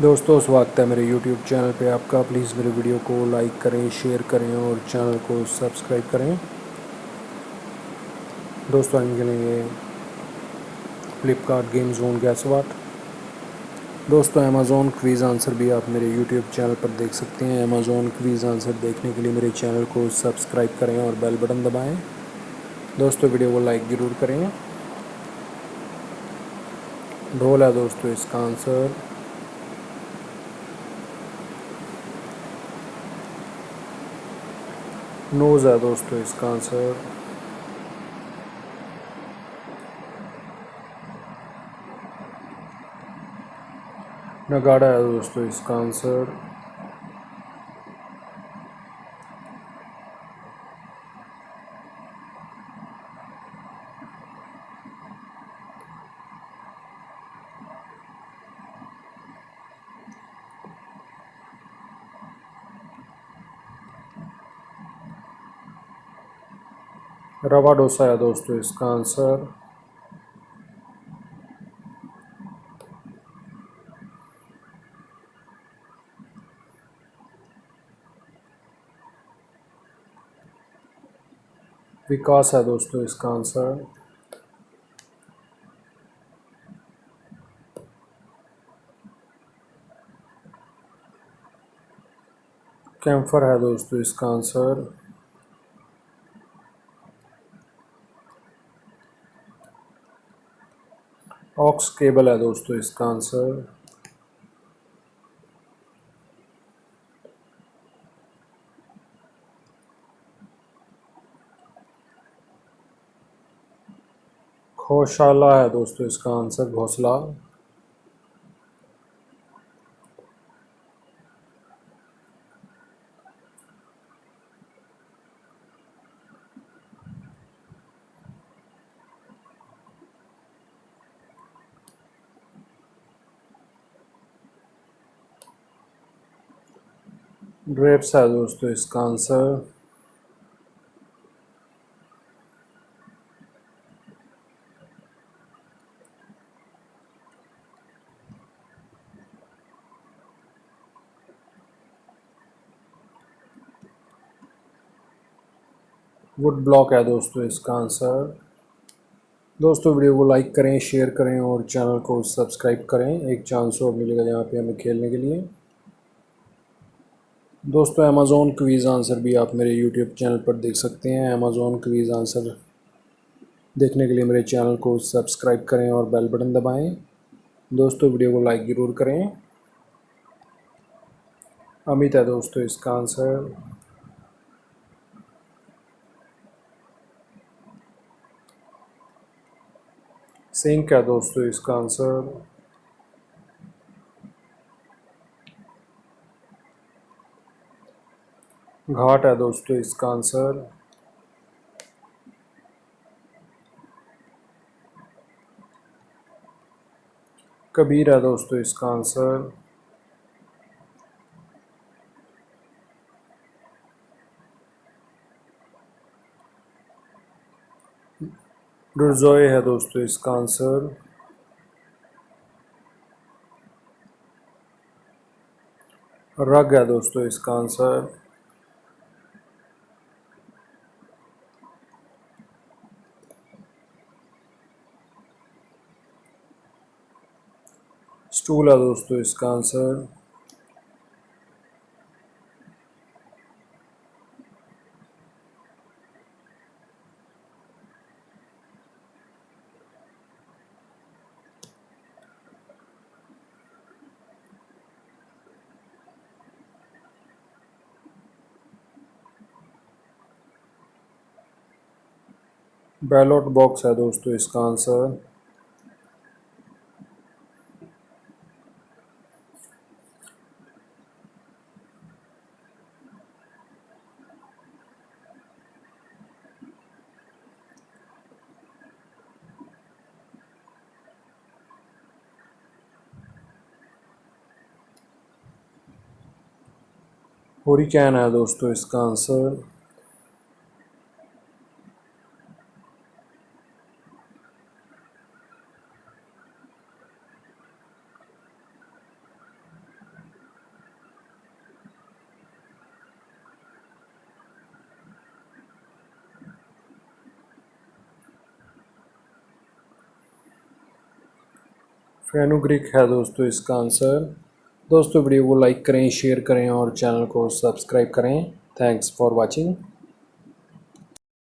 दोस्तों स्वागत है मेरे YouTube चैनल पे आपका। प्लीज़ मेरे वीडियो को लाइक करें, शेयर करें और चैनल को सब्सक्राइब करें। दोस्तों हम खेलेंगे फ्लिपकार्ट गेम जोन 11 दोस्तों अमेज़ॉन क्विज़ आंसर भी आप मेरे YouTube चैनल पर देख सकते हैं। अमेज़ॉन क्विज़ आंसर देखने के लिए मेरे चैनल को सब्सक्राइब करें और बेल बटन दबाएं। दोस्तों वीडियो को लाइक ज़रूर करें। ढोल है दोस्तों इसका आंसर। नोज़ है दोस्तों इसका आंसर। नगाड़ा है दोस्तों इसका आंसर। रवा डोसा है दोस्तों इसका आंसर। विकास है दोस्तों इसका आंसर। कैम्फर है दोस्तों इसका आंसर। ऑक्स केबल है दोस्तों इसका आंसर। गौशाला है दोस्तों इसका आंसर। घोंसला। ड्रेप्स है दोस्तों इसका आंसर। वुड ब्लॉक है दोस्तों इसका आंसर। दोस्तों वीडियो को लाइक करें, शेयर करें और चैनल को सब्सक्राइब करें। एक चांस और मिलेगा यहाँ पे हमें खेलने के लिए। दोस्तों अमेज़ॉन क्विज़ आंसर भी आप मेरे यूट्यूब चैनल पर देख सकते हैं। अमेज़ॉन क्विज़ आंसर देखने के लिए मेरे चैनल को सब्सक्राइब करें और बेल बटन दबाएं। दोस्तों वीडियो को लाइक ज़रूर करें। अमित है दोस्तों इसका आंसर। सिंक है दोस्तों इसका आंसर। घाट है दोस्तों इसका आंसर। कबीर है दोस्तों इसका आंसर। दुर्जोय है दोस्तों इसका आंसर। रग है दोस्तों इसका आंसर। स्टूल है दोस्तों इसका आंसर। बैलॉट बॉक्स है दोस्तों इसका आंसर। हुरिकेन है दोस्तों इसका आंसर। फेनुग्रीक है दोस्तों इसका आंसर। दोस्तों वीडियो को लाइक करें, शेयर करें और चैनल को सब्सक्राइब करें। Thanks for watching.